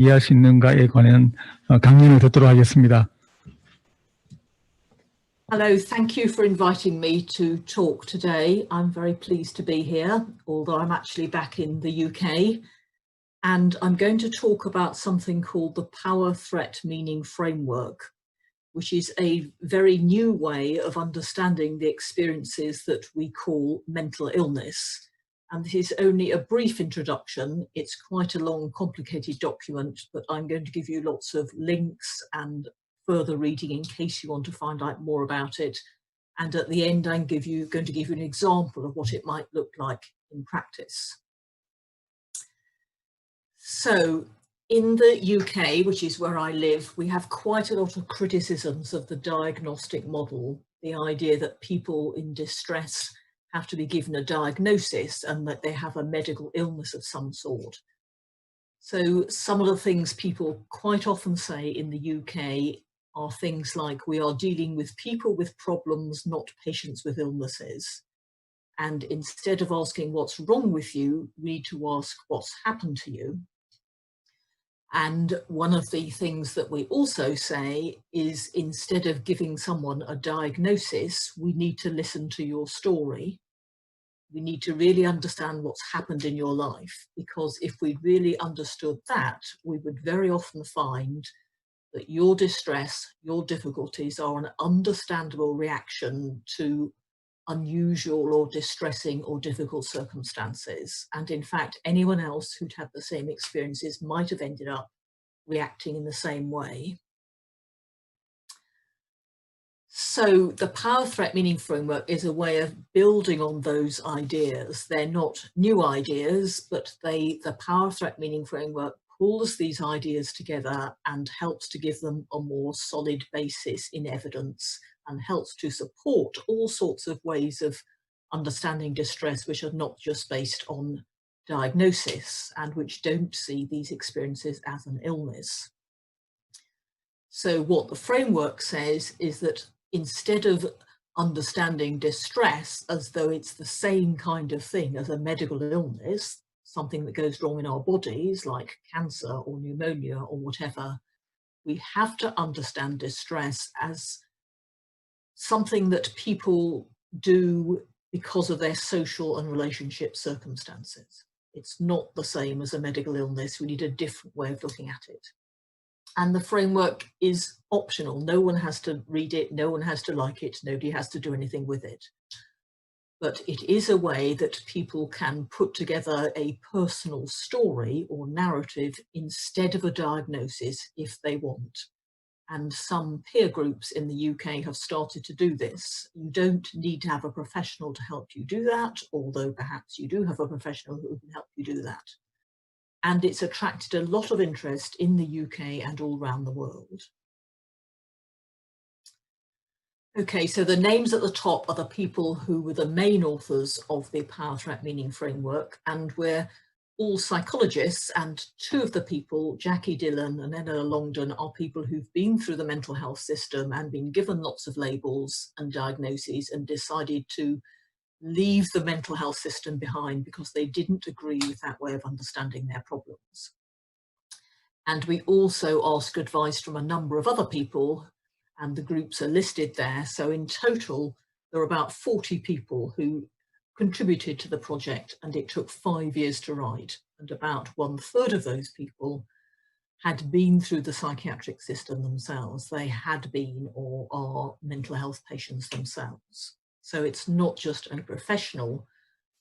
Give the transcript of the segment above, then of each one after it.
이해할 수 있는가에 관한 강연을 듣도록 하겠습니다. Hello, thank you for inviting me to talk today. I'm very pleased to be here, although I'm actually back in the UK. And I'm going to talk about something called the Power Threat Meaning Framework, which is a very new way of understanding the experiences that we call mental illness. And this is only a brief introduction. It's quite a long, complicated document, but I'm going to give you lots of links and further reading in case you want to find out more about it. And at the end, I'm going to give you an example of what it might look like in practice. So in the UK, which is where I live, we have quite a lot of criticisms of the diagnostic model, the idea that people in distress have to be given a diagnosis and that they have a medical illness of some sort. So some of the things people quite often say in the UK are things like, we are dealing with people with problems, not patients with illnesses. And instead of asking what's wrong with you, we need to ask what's happened to you. And one of the things that we also say is, instead of giving someone a diagnosis, we need to listen to your story. We need to really understand what's happened in your life, because if we really understood that, we would very often find that your distress, your difficulties are an understandable reaction to unusual or distressing or difficult circumstances. And in fact, anyone else who'd had the same experiences might have ended up reacting in the same way. So the Power Threat Meaning Framework is a way of building on those ideas. They're not new ideas, but the Power Threat Meaning Framework pulls these ideas together and helps to give them a more solid basis in evidence, and helps to support all sorts of ways of understanding distress which are not just based on diagnosis and which don't see these experiences as an illness. So what the framework says is that instead of understanding distress as though it's the same kind of thing as a medical illness, something that goes wrong in our bodies like cancer or pneumonia or whatever, we have to understand distress as something that people do because of their social and relationship circumstances. It's not the same as a medical illness. We need a different way of looking at it. And the framework is optional. No one has to read it. No one has to like it. Nobody has to do anything with it. But it is a way that people can put together a personal story or narrative instead of a diagnosis if they want. And some peer groups in the UK have started to do this. You don't need to have a professional to help you do that, although perhaps you do have a professional who can help you do that. And it's attracted a lot of interest in the UK and all around the world. Okay, so the names at the top are the people who were the main authors of the Power Threat Meaning Framework, and we're all psychologists, and two of the people, Jackie Dillon and Ella Longdon, are people who've been through the mental health system and been given lots of labels and diagnoses and decided to leave the mental health system behind because they didn't agree with that way of understanding their problems. And we also ask advice from a number of other people, and the groups are listed there. So in total, there are about 40 people who contributed to the project, and it took 5 years to write. And about 1/3 of those people had been through the psychiatric system themselves. They had been or are mental health patients themselves. So it's not just a professional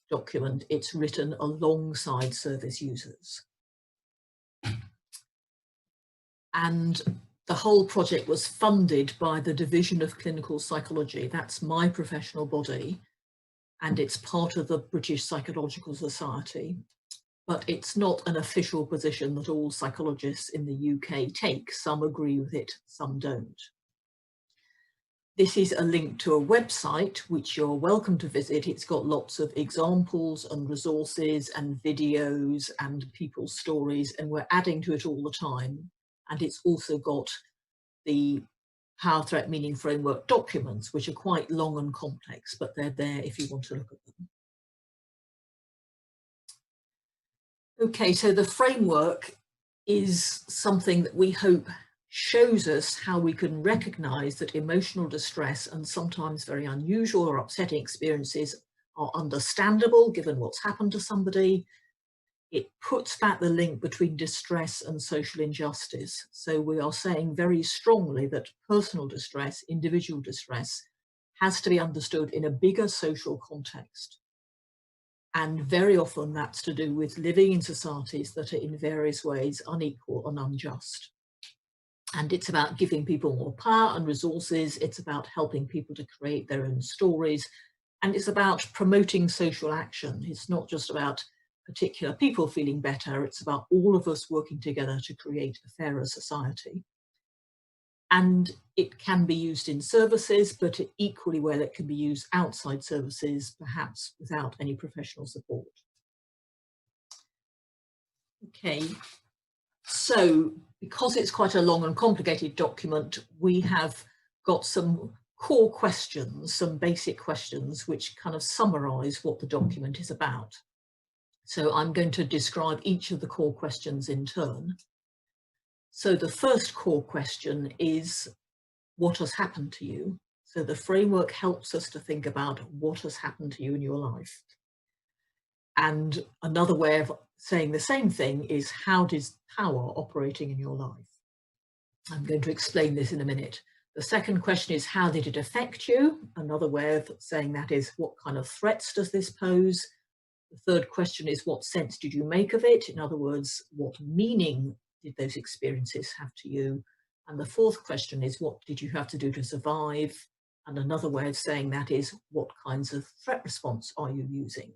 document, it's written alongside service users. And the whole project was funded by the Division of Clinical Psychology. That's my professional body, and it's part of the British Psychological Society. But it's not an official position that all psychologists in the UK take. Some agree with it, some don't. This is a link to a website which you're welcome to visit. It's got lots of examples and resources and videos and people's stories, and we're adding to it all the time. And it's also got the Power Threat Meaning Framework documents, which are quite long and complex, but they're there if you want to look at them. Okay, so the framework is something that we hope shows us how we can recognize that emotional distress and sometimes very unusual or upsetting experiences are understandable given what's happened to somebody. It puts back the link between distress and social injustice. So we are saying very strongly that personal distress, individual distress, has to be understood in a bigger social context. And very often that's to do with living in societies that are in various ways unequal and unjust. And it's about giving people more power and resources. It's about helping people to create their own stories. And it's about promoting social action. It's not just about particular people feeling better. It's about all of us working together to create a fairer society. And it can be used in services, but equally well, it can be used outside services, perhaps without any professional support. Okay, so because it's quite a long and complicated document, we have got some core questions, some basic questions, which kind of summarize what the document is about. So I'm going to describe each of the core questions in turn. So the first core question is, what has happened to you? So the framework helps us to think about what has happened to you in your life. And another way of saying the same thing is, how is power operating in your life? I'm going to explain this in a minute. The second question is, how did it affect you? Another way of saying that is, what kind of threats does this pose? The third question is, what sense did you make of it? In other words, what meaning did those experiences have to you? And the fourth question is, what did you have to do to survive? And another way of saying that is, what kinds of threat response are you using?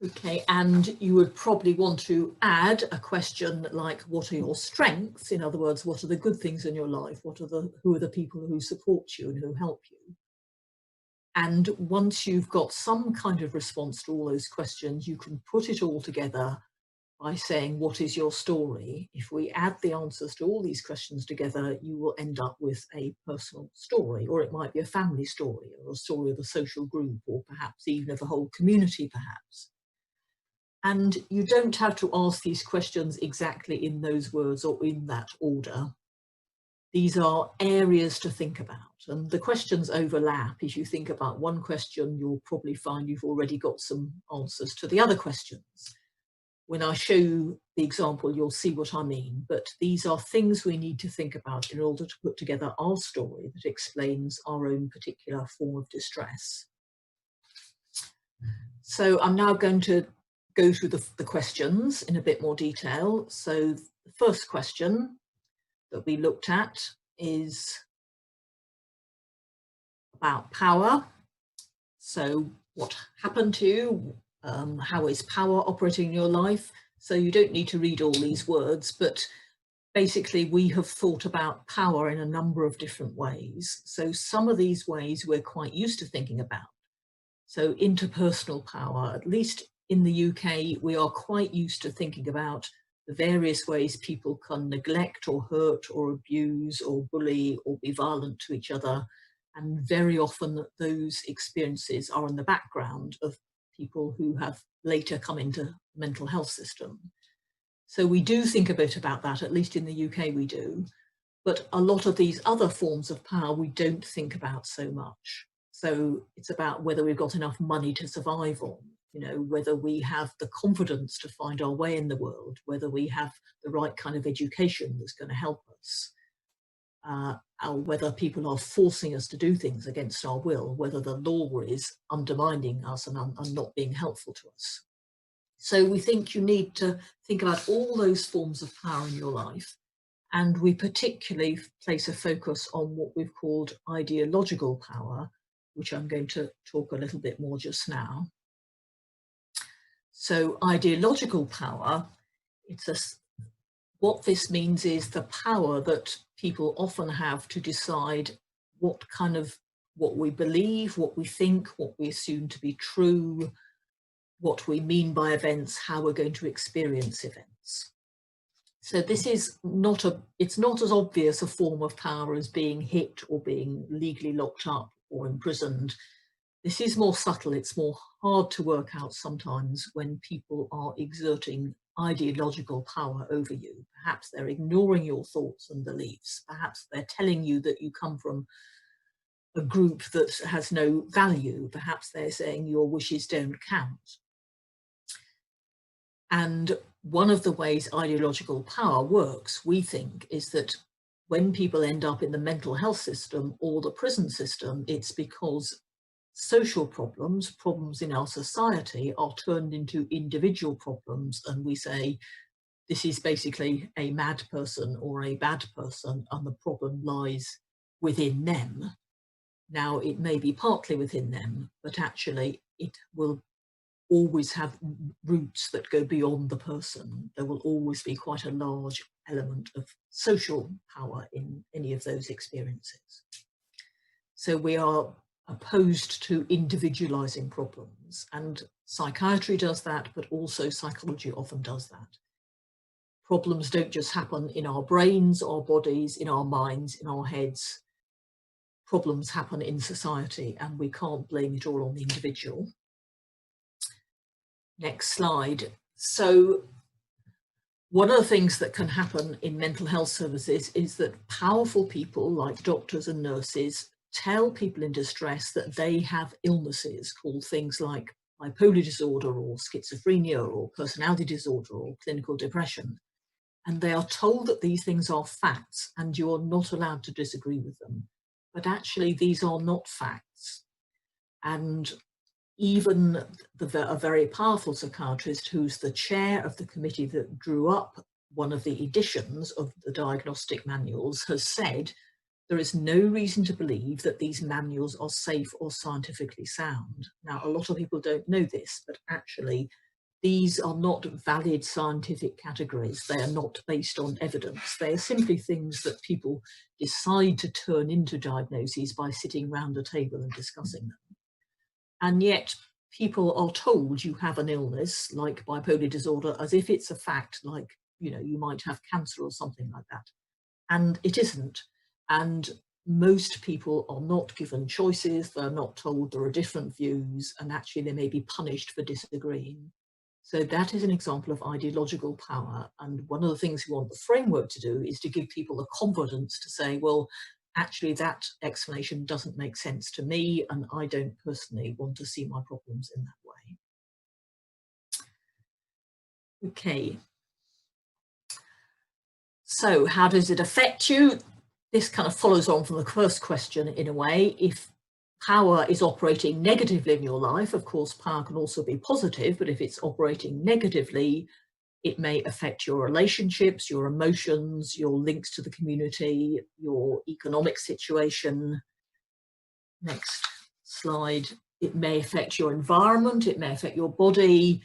Okay, and you would probably want to add a question like, what are your strengths? In other words, what are the good things in your life? Who are the people who support you and who help you? And once you've got some kind of response to all those questions, you can put it all together by saying, what is your story? If we add the answers to all these questions together, you will end up with a personal story, or it might be a family story, or a story of a social group, or perhaps even of a whole community, perhaps. And you don't have to ask these questions exactly in those words or in that order. These are areas to think about, and the questions overlap. If you think about one question, you'll probably find you've already got some answers to the other questions. When I show you the example, you'll see what I mean, but these are things we need to think about in order to put together our story that explains our own particular form of distress. So I'm now going to go through the questions in a bit more detail. So the first question that we looked at is about power. So what happened to you? How is power operating in your life? So you don't need to read all these words, but basically we have thought about power in a number of different ways. So some of these ways we're quite used to thinking about. So interpersonal power, at least in the UK, we are quite used to thinking about the various ways people can neglect or hurt or abuse or bully or be violent to each other. And very often those experiences are in the background of people who have later come into the mental health system. So we do think a bit about that, at least in the UK we do. But a lot of these other forms of power we don't think about so much. So it's about whether we've got enough money to survive on, you know, whether we have the confidence to find our way in the world, whether we have the right kind of education that's going to help us, or whether people are forcing us to do things against our will, whether the law is undermining us and not being helpful to us. So we think you need to think about all those forms of power in your life. And we particularly place a focus on what we've called ideological power, which I'm going to talk a little bit more just now. So ideological power, what this means is the power that people often have to decide what we believe, what we think, what we assume to be true, what we mean by events, how we're going to experience events. So this is it's not as obvious a form of power as being hit or being legally locked up or imprisoned. This is more subtle, it's more hard to work out sometimes when people are exerting ideological power over you. Perhaps they're ignoring your thoughts and beliefs. Perhaps they're telling you that you come from a group that has no value. Perhaps they're saying your wishes don't count. And one of the ways ideological power works, we think, is that when people end up in the mental health system or the prison system, it's because social problems, problems in our society, are turned into individual problems, and we say this is basically a mad person or a bad person and the problem lies within them. Now, it may be partly within them, but actually it will always have roots that go beyond the person. There will always be quite a large element of social power in any of those experiences. So we are opposed to individualizing problems, and psychiatry does that, but also psychology often does that. Problems don't just happen in our brains, our bodies, in our minds, in our heads. Problems happen in society, and we can't blame it all on the individual. Next slide. So one of the things that can happen in mental health services is that powerful people like doctors and nurses tell people in distress that they have illnesses called things like bipolar disorder or schizophrenia or personality disorder or clinical depression. And they are told that these things are facts and you are not allowed to disagree with them. But actually, these are not facts. And even a very powerful psychiatrist who's the chair of the committee that drew up one of the editions of the diagnostic manuals has said there is no reason to believe that these manuals are safe or scientifically sound. Now, a lot of people don't know this, but actually these are not valid scientific categories. They are not based on evidence. They are simply things that people decide to turn into diagnoses by sitting round a table and discussing them. And yet people are told you have an illness like bipolar disorder as if it's a fact, like, you know, you might have cancer or something like that. And it isn't. And most people are not given choices. They're not told there are different views, and actually they may be punished for disagreeing. So that is an example of ideological power. And one of the things we want the framework to do is to give people the confidence to say, well, actually that explanation doesn't make sense to me, and I don't personally want to see my problems in that way. Okay. So how does it affect you? This kind of follows on from the first question in a way. If power is operating negatively in your life, of course, power can also be positive, but if it's operating negatively, it may affect your relationships, your emotions, your links to the community, your economic situation. Next slide. It may affect your environment, it may affect your body,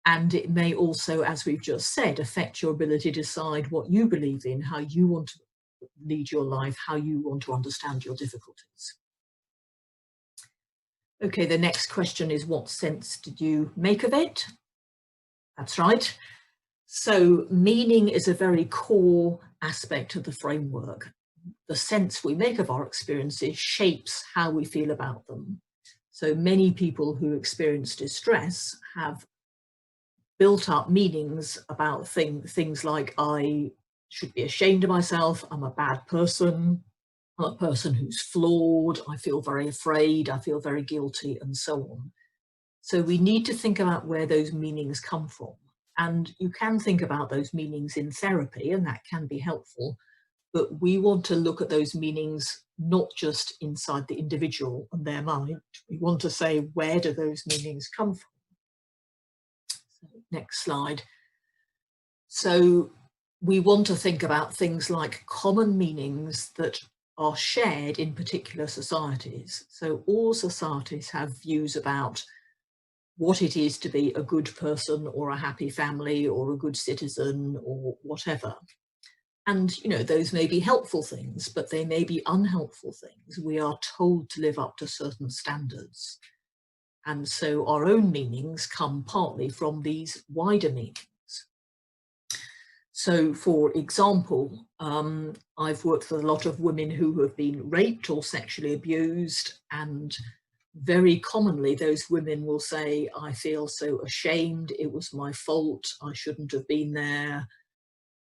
and it may also, as we've just said, affect your ability to decide what you believe in, how you want to lead your life, how you want to understand your difficulties. Okay, the next question is, what sense did you make of it? That's right. So meaning is a very core aspect of the framework. The sense we make of our experiences shapes how we feel about them. So many people who experience distress have built up meanings about things like, I should be ashamed of myself, I'm a bad person, I'm a person who's flawed, I feel very afraid, I feel very guilty, and so on. So we need to think about where those meanings come from. And you can think about those meanings in therapy, and that can be helpful, but we want to look at those meanings not just inside the individual and their mind. We want to say, where do those meanings come from? So, next slide. So we want to think about things like common meanings that are shared in particular societies. So all societies have views about what it is to be a good person or a happy family or a good citizen or whatever. And, you know, those may be helpful things, but they may be unhelpful things. We are told to live up to certain standards. And so our own meanings come partly from these wider meanings. So, for example, I've worked with a lot of women who have been raped or sexually abused, and very commonly those women will say, I feel so ashamed, it was my fault, I shouldn't have been there,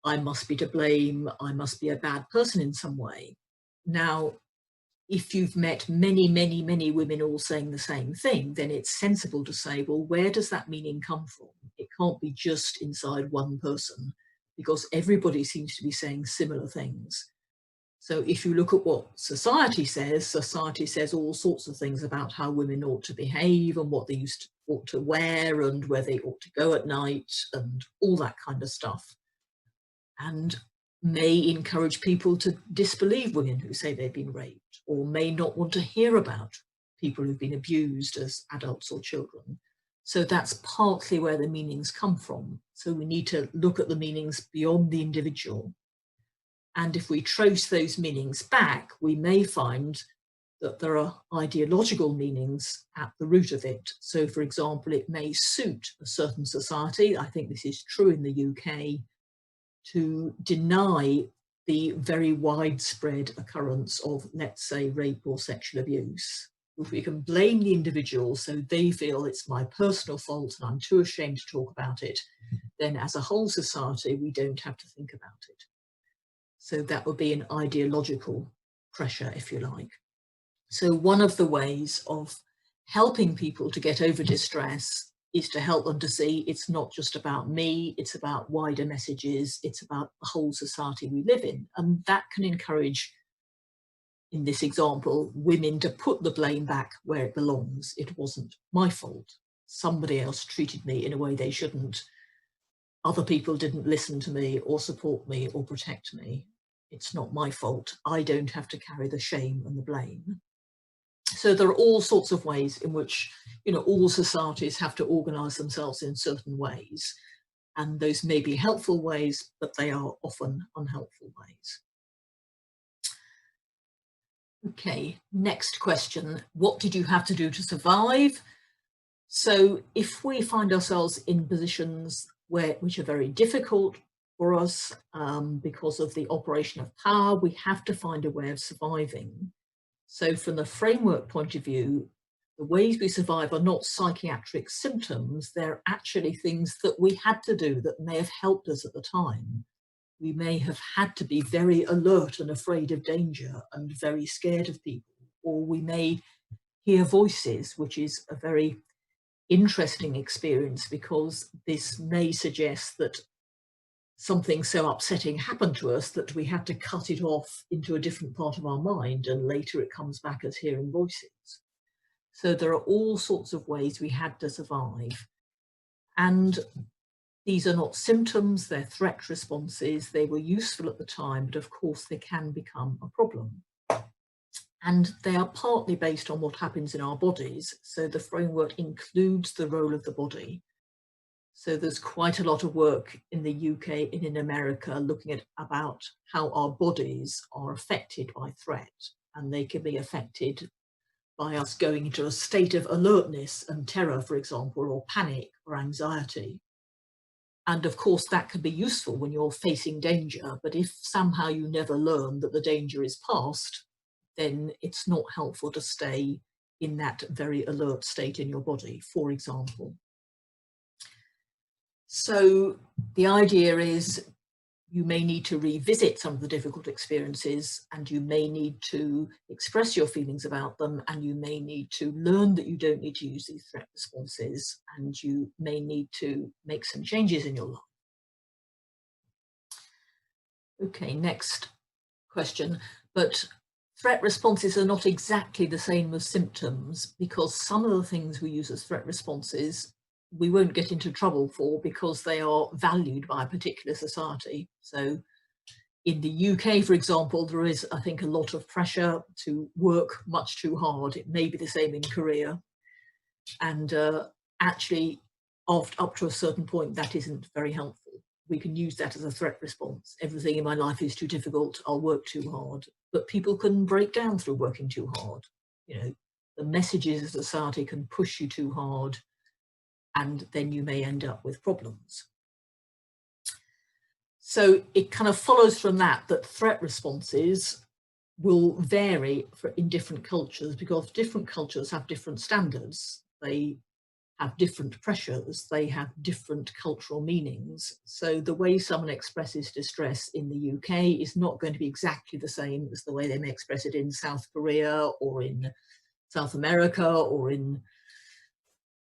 I must be to blame, I must be a bad person in some way. Now, if you've met many, many, many women all saying the same thing, then it's sensible to say, well, where does that meaning come from? It can't be just inside one person, because everybody seems to be saying similar things. So if you look at what society says all sorts of things about how women ought to behave and what they ought to wear and where they ought to go at night and all that kind of stuff. And may encourage people to disbelieve women who say they've been raped, or may not want to hear about people who've been abused as adults or children. So that's partly where the meanings come from. So we need to look at the meanings beyond the individual. And if we trace those meanings back, we may find that there are ideological meanings at the root of it. So, for example, it may suit a certain society, I think this is true in the UK, to deny the very widespread occurrence of, let's say, rape or sexual abuse. If we can blame the individual so they feel it's my personal fault and I'm too ashamed to talk about it, then as a whole society, we don't have to think about it. So that would be an ideological pressure, if you like. So one of the ways of helping people to get over distress is to help them to see it's not just about me, it's about wider messages, it's about the whole society we live in. And that can encourage, in this example, women to put the blame back where it belongs. It wasn't my fault. Somebody else treated me in a way they shouldn't. Other people didn't listen to me or support me or protect me. It's not my fault. I don't have to carry the shame and the blame. So there are all sorts of ways in which, all societies have to organise themselves in certain ways. And those may be helpful ways, but they are often unhelpful ways. Okay, next question. What did you have to do to survive? So if we find ourselves in positions which are very difficult for us because of the operation of power, we have to find a way of surviving. So from the framework point of view, the ways we survive are not psychiatric symptoms, they're actually things that we had to do that may have helped us at the time. We may have had to be very alert and afraid of danger and very scared of people, or we may hear voices, which is a very interesting experience because this may suggest that something so upsetting happened to us that we had to cut it off into a different part of our mind, and later it comes back as hearing voices. So there are all sorts of ways we had to survive. And these are not symptoms, they're threat responses. They were useful at the time, but of course they can become a problem. And they are partly based on what happens in our bodies. So the framework includes the role of the body. So there's quite a lot of work in the UK and in America looking at about how our bodies are affected by threat. And they can be affected by us going into a state of alertness and terror, for example, or panic or anxiety. And of course, that can be useful when you're facing danger. But if somehow you never learn that the danger is past, then it's not helpful to stay in that very alert state in your body, for example. So the idea is you may need to revisit some of the difficult experiences, and you may need to express your feelings about them, and you may need to learn that you don't need to use these threat responses, and you may need to make some changes in your life. Okay, next question. But threat responses are not exactly the same as symptoms, because some of the things we use as threat responses we won't get into trouble for because they are valued by a particular society. So in the UK, for example, there is, I think, a lot of pressure to work much too hard. It may be the same in Korea. And actually, up to a certain point, that isn't very helpful. We can use that as a threat response. Everything in my life is too difficult, I'll work too hard. But people can break down through working too hard. The messages of society can push you too hard, and then you may end up with problems. So it kind of follows from that threat responses will vary in different cultures, because different cultures have different standards. They have different pressures, they have different cultural meanings. So the way someone expresses distress in the UK is not going to be exactly the same as the way they may express it in South Korea or in South America or in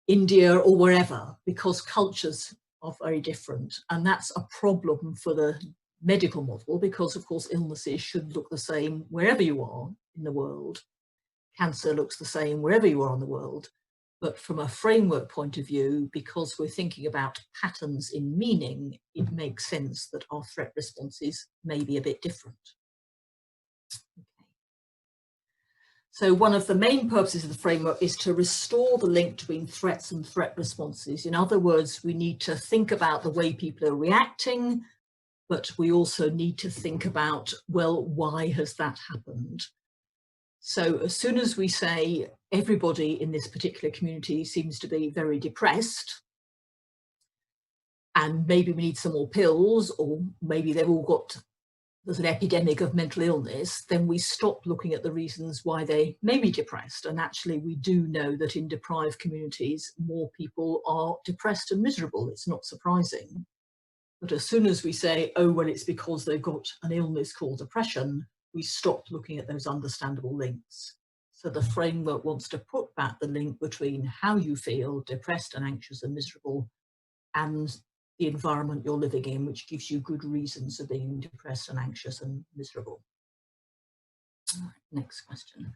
India or wherever, because cultures are very different. And that's a problem for the medical model, because of course illnesses should look the same wherever you are in the world. Cancer looks the same wherever you are in the world. But from a framework point of view, because we're thinking about patterns in meaning, it makes sense that our threat responses may be a bit different. Okay. So one of the main purposes of the framework is to restore the link between threats and threat responses. In other words, we need to think about the way people are reacting, but we also need to think about, well, why has that happened? So as soon as we say everybody in this particular community seems to be very depressed, and maybe we need some more pills, or maybe they've all got, there's an epidemic of mental illness, then we stop looking at the reasons why they may be depressed. And actually we do know that in deprived communities, more people are depressed and miserable. It's not surprising. But as soon as we say, oh, well, it's because they've got an illness called depression, we stop looking at those understandable links. So the framework wants to put back the link between how you feel, depressed and anxious and miserable, and the environment you're living in, which gives you good reasons for being depressed and anxious and miserable. All right, next question.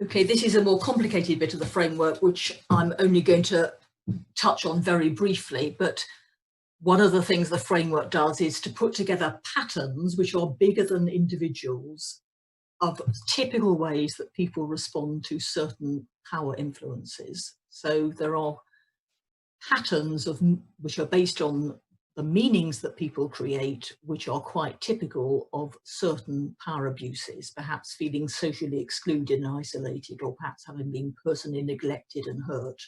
Okay, this is a more complicated bit of the framework, which I'm only going to touch on very briefly, but one of the things the framework does is to put together patterns which are bigger than individuals of typical ways that people respond to certain power influences. So there are patterns which are based on the meanings that people create, which are quite typical of certain power abuses, perhaps feeling socially excluded and isolated, or perhaps having been personally neglected and hurt.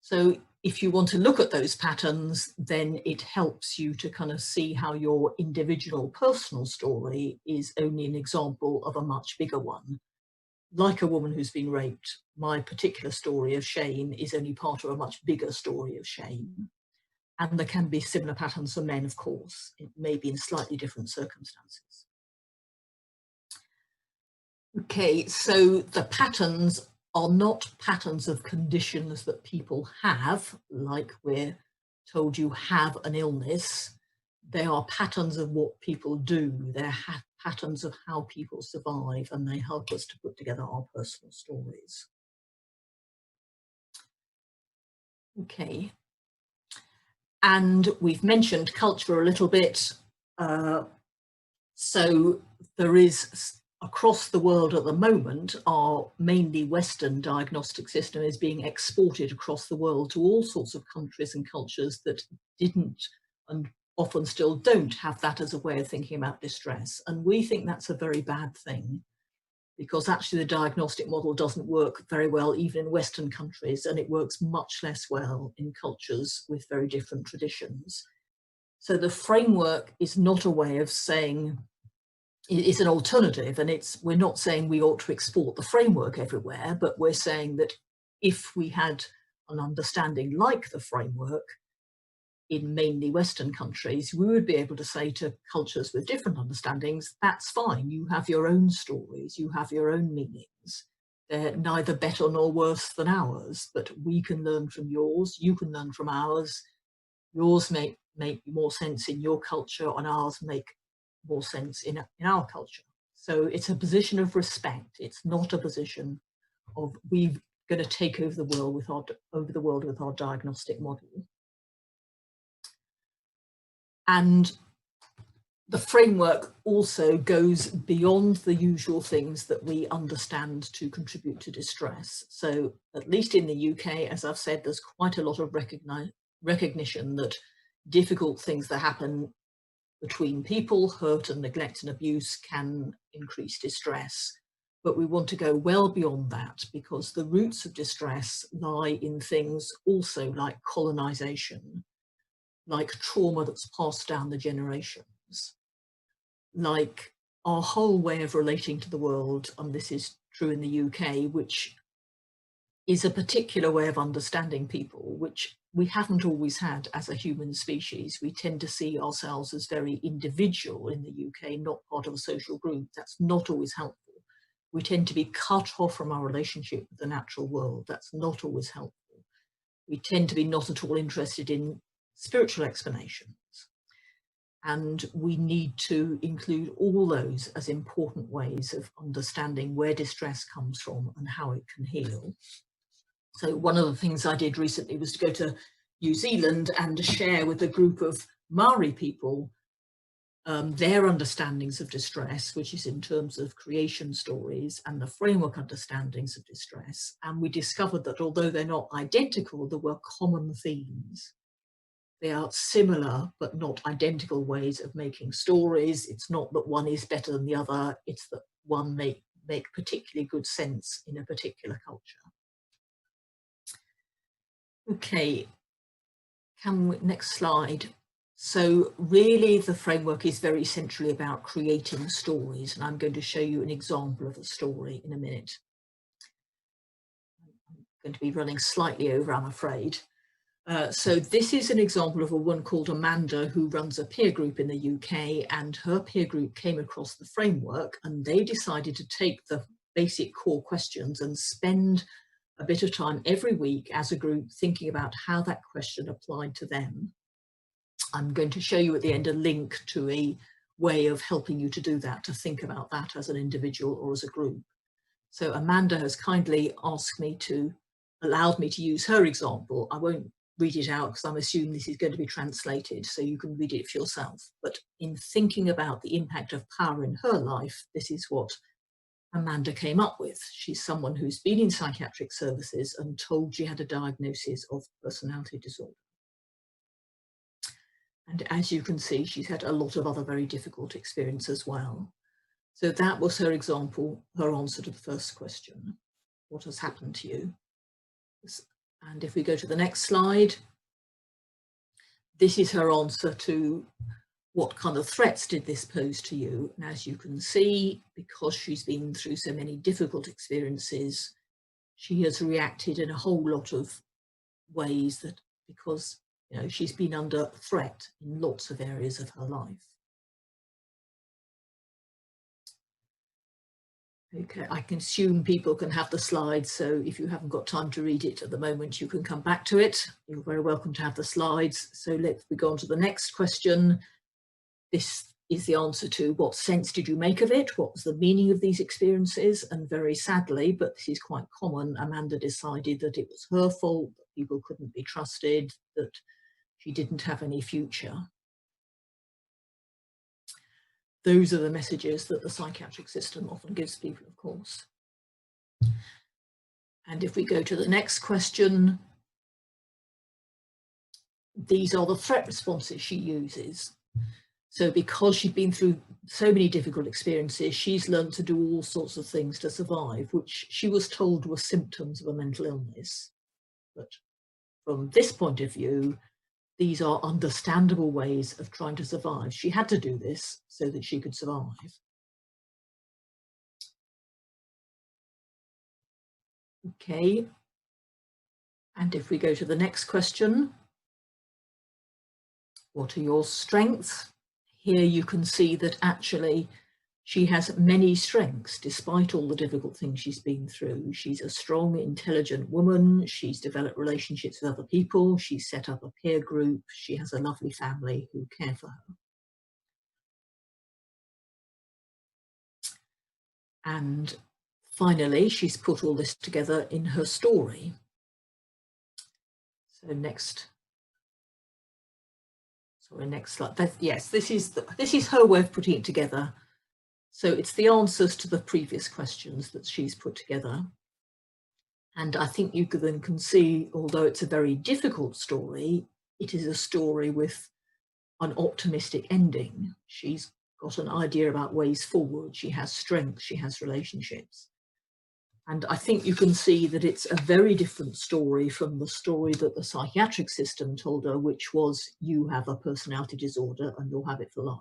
So if you want to look at those patterns, then it helps you to kind of see how your individual personal story is only an example of a much bigger one. Like a woman who's been raped, my particular story of shame is only part of a much bigger story of shame. And there can be similar patterns for men, of course. It may be in slightly different circumstances. Okay, so the patterns are not patterns of conditions that people have, like we're told you have an illness. They are patterns of what people do. They're patterns of how people survive, and they help us to put together our personal stories. Okay. And we've mentioned culture a little bit. So there is, across the world at the moment, our mainly Western diagnostic system is being exported across the world to all sorts of countries and cultures that didn't and often still don't have that as a way of thinking about distress. And we think that's a very bad thing, because actually the diagnostic model doesn't work very well even in Western countries, and it works much less well in cultures with very different traditions. So the framework is not a way of saying, it's an alternative, and we're not saying we ought to export the framework everywhere, but we're saying that if we had an understanding like the framework in mainly Western countries, we would be able to say to cultures with different understandings, that's fine, you have your own stories, you have your own meanings. They're neither better nor worse than ours, but we can learn from yours, you can learn from ours. Yours make more sense in your culture, and ours make more sense in our culture. So it's a position of respect. It's not a position of we're going to take over the world with our diagnostic model. And the framework also goes beyond the usual things that we understand to contribute to distress. So at least in the UK, as I've said, there's quite a lot of recognition that difficult things that happen between people, hurt and neglect and abuse, can increase distress. But we want to go well beyond that, because the roots of distress lie in things also like colonization, like trauma that's passed down the generations, like our whole way of relating to the world, and this is true in the UK, which is a particular way of understanding people, which we haven't always had as a human species. We tend to see ourselves as very individual in the UK, not part of a social group. That's not always helpful. We tend to be cut off from our relationship with the natural world. That's not always helpful. We tend to be not at all interested in spiritual explanations. And we need to include all those as important ways of understanding where distress comes from and how it can heal. So one of the things I did recently was to go to New Zealand and to share with a group of Maori people their understandings of distress, which is in terms of creation stories and the framework understandings of distress. And we discovered that although they're not identical, there were common themes. They are similar but not identical ways of making stories. It's not that one is better than the other, it's that one make particularly good sense in a particular culture. Okay, next slide. So really the framework is very centrally about creating stories, and I'm going to show you an example of a story in a minute. I'm going to be running slightly over, I'm afraid. So this is an example of a woman called Amanda who runs a peer group in the UK, and her peer group came across the framework and they decided to take the basic core questions and spend a bit of time every week as a group thinking about how that question applied to them. I'm going to show you at the end a link to a way of helping you to do that, to think about that as an individual or as a group. So Amanda has kindly allowed me to use her example. I won't read it out because I'm assuming this is going to be translated so you can read it for yourself. But in thinking about the impact of power in her life, this is what Amanda came up with. She's someone who's been in psychiatric services and told she had a diagnosis of personality disorder. And as you can see, she's had a lot of other very difficult experience as well. So that was her example, her answer to the first question. What has happened to you? And if we go to the next slide, this is her answer to what kind of threats did this pose to you? And as you can see, because she's been through so many difficult experiences, she has reacted in a whole lot of ways that because she's been under threat in lots of areas of her life. Okay, I can assume people can have the slides, so if you haven't got time to read it at the moment, you can come back to it. You're very welcome to have the slides. So let's go on to the next question. This is the answer to what sense did you make of it? What was the meaning of these experiences? And very sadly, but this is quite common, Amanda decided that it was her fault, that people couldn't be trusted, that she didn't have any future. Those are the messages that the psychiatric system often gives people, of course. And if we go to the next question, these are the threat responses she uses. So because she'd been through so many difficult experiences, she's learned to do all sorts of things to survive, which she was told were symptoms of a mental illness. But from this point of view, these are understandable ways of trying to survive. She had to do this so that she could survive. Okay. And if we go to the next question, what are your strengths? Here you can see that actually she has many strengths despite all the difficult things she's been through. She's a strong, intelligent woman. She's developed relationships with other people. She's set up a peer group. She has a lovely family who care for her. And finally, she's put all this together in her story. So next slide. Yes, this is her way of putting it together. So it's the answers to the previous questions that she's put together. And I think you then can see, although it's a very difficult story, it is a story with an optimistic ending. She's got an idea about ways forward. She has strength, she has relationships. And I think you can see that it's a very different story from the story that the psychiatric system told her, which was you have a personality disorder and you'll have it for life.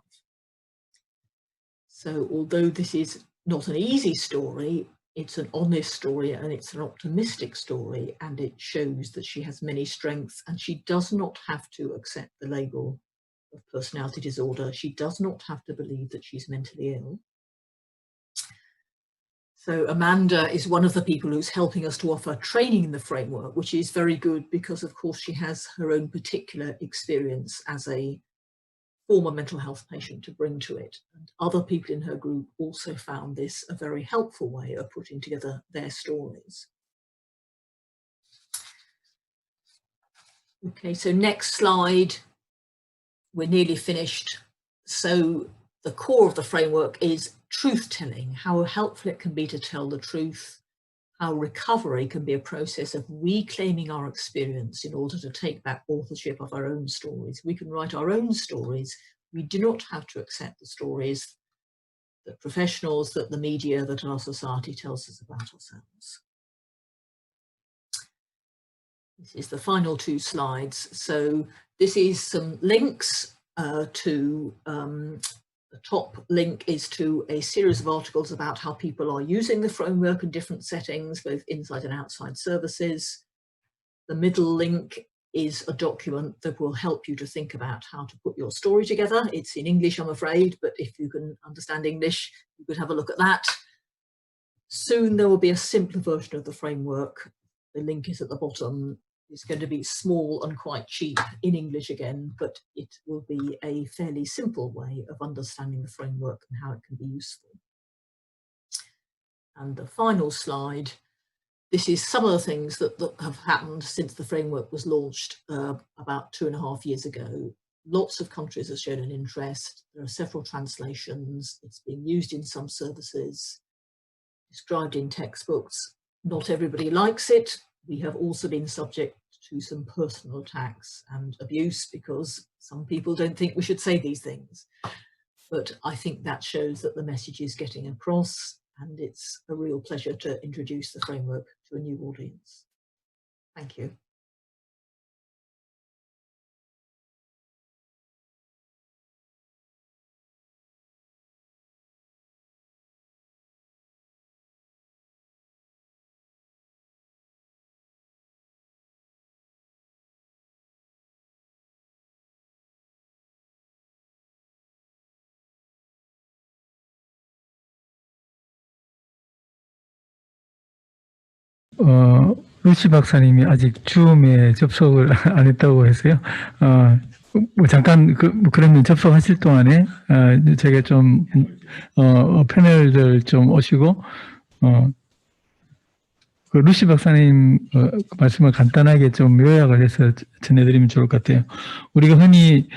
So although this is not an easy story, it's an honest story and it's an optimistic story, and it shows that she has many strengths and she does not have to accept the label of personality disorder. She does not have to believe that she's mentally ill. So Amanda is one of the people who's helping us to offer training in the framework, which is very good because, of course, she has her own particular experience as a former mental health patient to bring to it. And other people in her group also found this a very helpful way of putting together their stories. Okay, so next slide. We're nearly finished. So the core of the framework is truth-telling, how helpful it can be to tell the truth, how recovery can be a process of reclaiming our experience in order to take back authorship of our own stories. We can write our own stories. We do not have to accept the stories that professionals, that the media, that our society tells us about ourselves. This is the final two slides. So this is some links to the top link is to a series of articles about how people are using the framework in different settings, both inside and outside services. The middle link is a document that will help you to think about how to put your story together. It's in English, I'm afraid, but if you can understand English, you could have a look at that. Soon there will be a simpler version of the framework. The link is at the bottom. It's going to be small and quite cheap in English again, but it will be a fairly simple way of understanding the framework and how it can be useful. And the final slide, this is some of the things that have happened since the framework was launched about 2.5 years ago. Lots of countries have shown an interest. There are several translations. It's being used in some services, described in textbooks. Not everybody likes it. We have also been subject to some personal attacks and abuse because some people don't think we should say these things. But I think that shows that the message is getting across, and it's a real pleasure to introduce the framework to a new audience. Thank you. 루시 박사님이 아직 줌에 접속을 안 했다고 해서요. 뭐 잠깐 그러면 접속하실 동안에 제가 좀 패널들 좀 오시고 그 루시 박사님 말씀을 간단하게 좀 요약을 해서 전해드리면 좋을 것 같아요. 우리가 흔히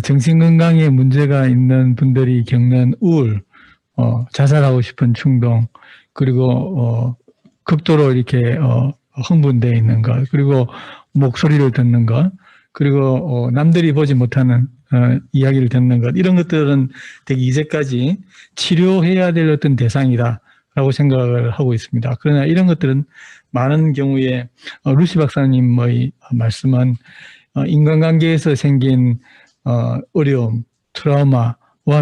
정신건강에 문제가 있는 분들이 겪는 우울, 자살하고 싶은 충동, 그리고 극도로 이렇게 흥분되어 있는 것, 그리고 목소리를 듣는 것, 그리고 남들이 보지 못하는 이야기를 듣는 것, 이런 것들은 되게 이제까지 치료해야 될 어떤 대상이다라고 생각을 하고 있습니다. 그러나 이런 것들은 많은 경우에 루시 박사님의 말씀은 인간관계에서 생긴 어려움, 트라우마와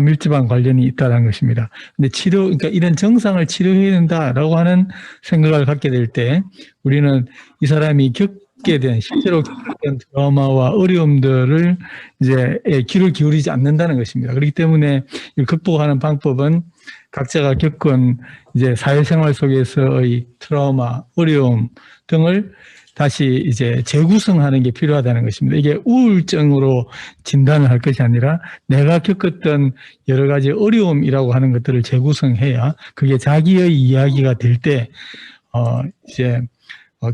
밀접한 관련이 있다는 것입니다. 근데 그러니까 이런 정상을 치료해야 된다라고 하는 생각을 갖게 될 때 우리는 이 사람이 겪게 된, 실제로 겪은 트라우마와 어려움들을 이제 귀를 기울이지 않는다는 것입니다. 그렇기 때문에 이걸 극복하는 방법은 각자가 겪은 이제 사회생활 속에서의 트라우마, 어려움 등을 다시 이제 재구성하는 게 필요하다는 것입니다. 이게 우울증으로 진단을 할 것이 아니라 내가 겪었던 여러 가지 어려움이라고 하는 것들을 재구성해야 그게 자기의 이야기가 될 때 이제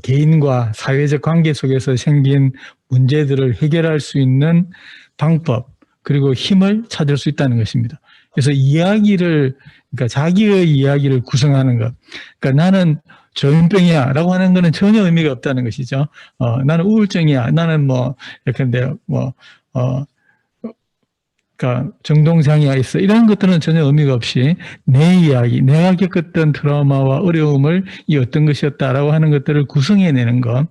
개인과 사회적 관계 속에서 생긴 문제들을 해결할 수 있는 방법, 그리고 힘을 찾을 수 있다는 것입니다. 그래서 그러니까 자기의 이야기를 구성하는 것. 그러니까 나는 조현병이야 라고 하는 거는 전혀 의미가 없다는 것이죠. 나는 우울증이야. 나는 그러니까 정동장애가 있어. 이런 것들은 전혀 의미가 없이 내 이야기, 내가 겪었던 트라우마와 어려움을 이 어떤 것이었다라고 하는 것들을 구성해내는 것,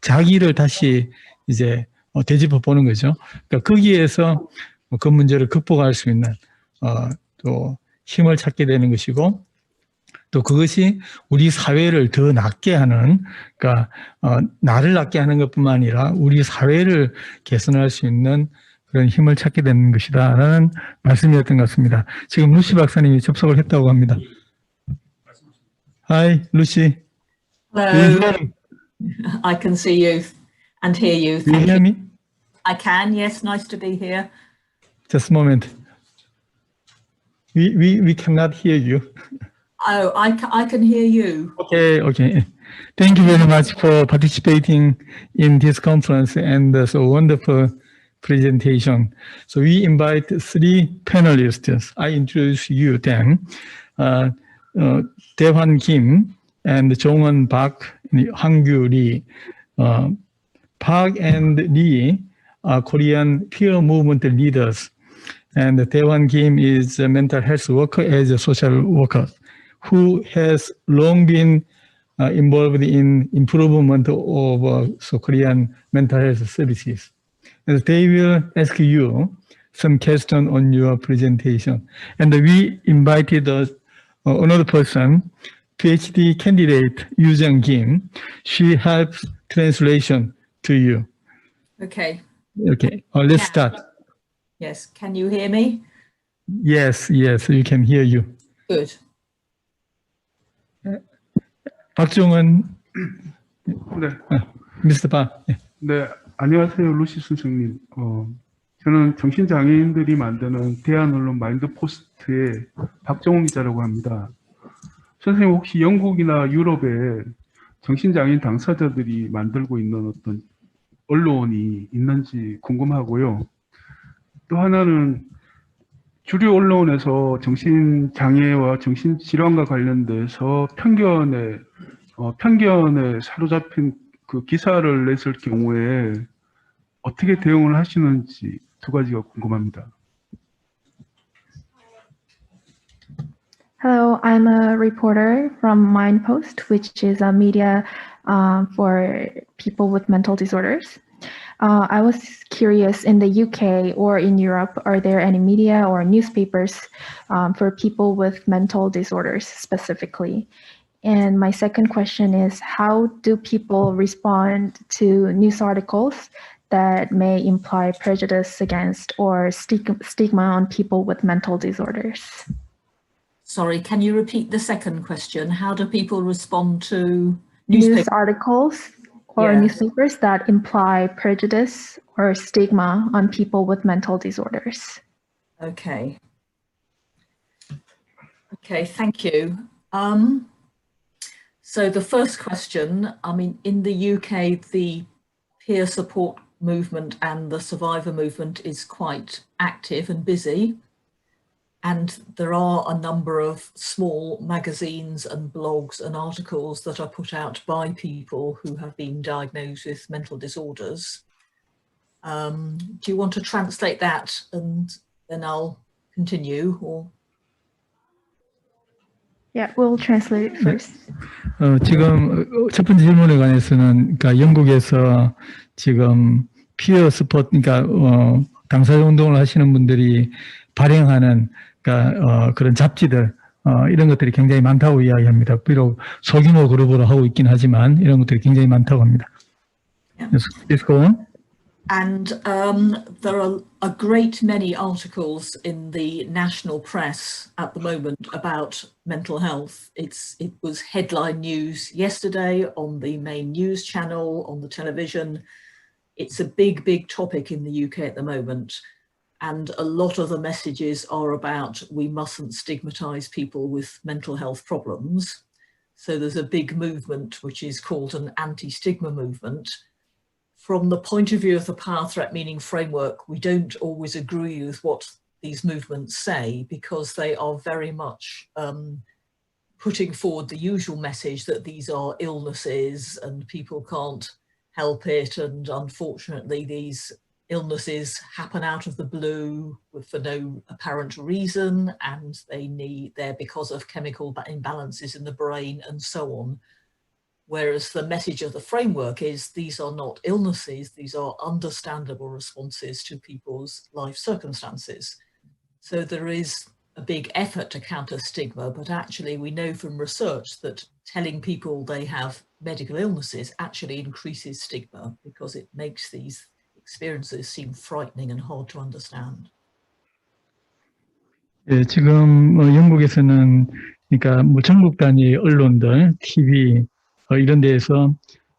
자기를 다시 이제 되짚어 보는 거죠. 그러니까 거기에서 그 문제를 극복할 수 있는 또 힘을 찾게 되는 것이고 또 그것이 우리 사회를 더 낫게 하는, 그러니까 나를 낫게 하는 것뿐만 아니라 우리 사회를 개선할 수 있는 그런 힘을 찾게 되는 것이다 라는 말씀이었던 것 같습니다. 지금 루시 박사님이 접속을 했다고 합니다. Hi, Lucy. Do you Hello, hear me? I can see you and hear you. Do you Thank hear you. me? I can, yes, nice to be here. Just a moment. We cannot hear you. Oh, I can hear you. Okay. Thank you very much for participating in this conference and so wonderful presentation. So we invite 3 panelists. I introduce you then. Dae-hwan Kim and Jong-won Park, Hang-gyu Lee. Park and Lee are Korean peer movement leaders. And Dae-hwan Kim is a mental health worker as a social worker who has long been involved in improvement of Korean mental health services. And they will ask you some questions on your presentation. And we invited another person, PhD candidate Yu Jung Kim. She helps translation to you. Okay. Okay, let's start. Yes, can you hear me? Yes, we can hear you. Good. 박종원, 네, Mr. Park. 네, 안녕하세요, 루시 선생님. 저는 정신장애인들이 만드는 대한언론 마인드포스트의 박정훈 기자라고 합니다. 선생님, 혹시 영국이나 유럽에 정신장애인 당사자들이 만들고 있는 어떤 언론이 있는지 궁금하고요. 또 하나는 주류 언론에서 정신장애와 정신질환과 관련돼서 편견에 사로잡힌 그 기사를 냈을 경우에 어떻게 대응을 하시는지 2가지가 궁금합니다. Hello, I'm a reporter from Mindpost, which is a media for people with mental disorders. I was curious, in the UK or in Europe, are there any media or newspapers for people with mental disorders specifically? And my second question is, how do people respond to news articles that may imply prejudice against or stigma on people with mental disorders? Sorry, can you repeat the second question? How do people respond to news articles or Yes. newspapers that imply prejudice or stigma on people with mental disorders? Okay. Okay, thank you. So the first question, I mean, in the UK, the peer support movement and the survivor movement is quite active and busy. And there are a number of small magazines and blogs and articles that are put out by people who have been diagnosed with mental disorders. Do you want to translate that and then I'll continue? Or Yeah, we'll translate it first. 지금 첫 번째 질문에 관해서는, 그러니까 영국에서 지금 피어 스포트, 그러니까 당사자 운동을 하시는 분들이 발행하는, 그러니까 그런 잡지들, 이런 것들이 굉장히 많다고 이야기합니다. 비록 소규모 그룹으로 하고 있긴 하지만 이런 것들이 굉장히 많다고 합니다. Let's go on. And there are a great many articles in the national press at the moment about mental health. It was headline news yesterday on the main news channel, on the television. It's a big, big topic in the UK at the moment. And a lot of the messages are about we mustn't stigmatize people with mental health problems. So there's a big movement which is called an anti-stigma movement. From the point of view of the power threat meaning framework, we don't always agree with what these movements say because they are very much putting forward the usual message that these are illnesses and people can't help it. And unfortunately, these illnesses happen out of the blue for no apparent reason, and they're because of chemical imbalances in the brain and so on. Whereas the message of the framework is these are not illnesses, these are understandable responses to people's life circumstances. So there is a big effort to counter stigma, but actually we know from research that telling people they have medical illnesses actually increases stigma because it makes these experiences seem frightening and hard to understand. 예, 지금 영국에서는 그러니까 뭐 전국 단위 언론들, TV 이런 데에서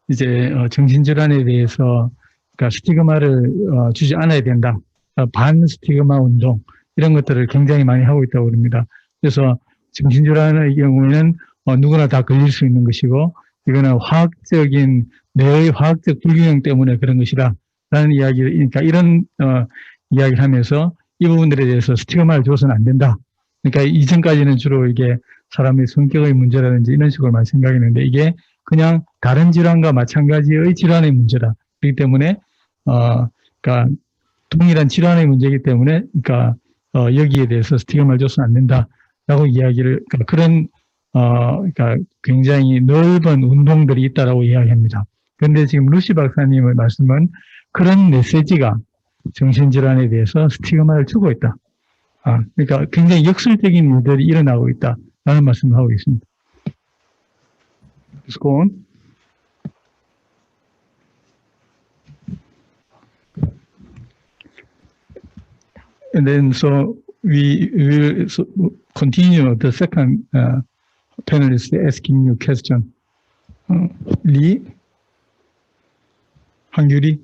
이제 정신질환에 대해서 그러니까 스티그마를 주지 않아야 된다. 반 스티그마 운동 이런 것들을 굉장히 많이 하고 있다고 합니다. 그래서 정신질환의 경우에는 누구나 다 걸릴 수 있는 것이고 이거는 화학적인 뇌의 화학적 불균형 때문에 그런 것이다 라는 이야기, 그러니까 이런 이야기를 하면서 이 부분들에 대해서 스티그마를 줘서는 안 된다. 그러니까 이전까지는 주로 이게 사람의 성격의 문제라든지 이런 식으로 많이 생각했는데 이게 그냥 다른 질환과 마찬가지의 질환의 문제다. 그렇기 때문에 그러니까 동일한 질환의 문제이기 때문에 그러니까 여기에 대해서 스티그마를 줘서는 안 된다라고 이야기를 그런 그러니까 굉장히 넓은 운동들이 있다라고 이야기합니다. 그런데 지금 루시 박사님의 말씀은 그런 메시지가 정신질환에 대해서 스티그마를 주고 있다. 그러니까 굉장히 역설적인 일들이 일어나고 있다라는 말씀을 하고 있습니다. Let's go on. And then so we will continue the second panelist asking you question. Lee, 한규리.